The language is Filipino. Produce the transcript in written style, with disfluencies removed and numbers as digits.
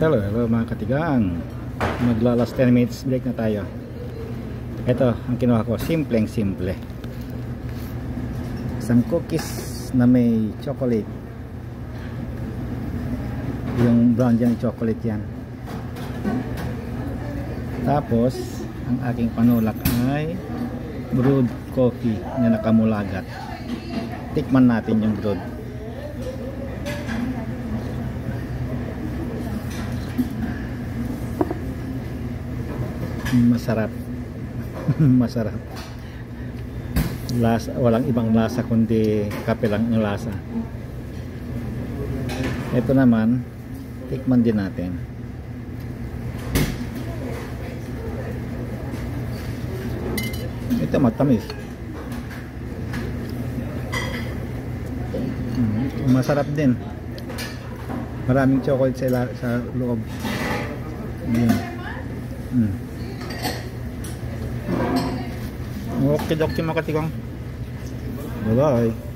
Hello, hello mga katigang. Maglalas 10 minutes break na tayo. Ito ang kinuha ko, simpleng simple. Isang cookies na may chocolate. Yung brown dyan, chocolate yan. Tapos ang aking panulak ay brewed coffee na nakamulagat. Tikman natin yung brewed. Masarap. Masarap. Lasa, walang ibang lasa kundi kape lang ang lasa. Ito naman, tikman din natin. Ito matamis. Masarap din. Maraming chocolate sa loob. Okay, doktor mga katigang. Bye bye.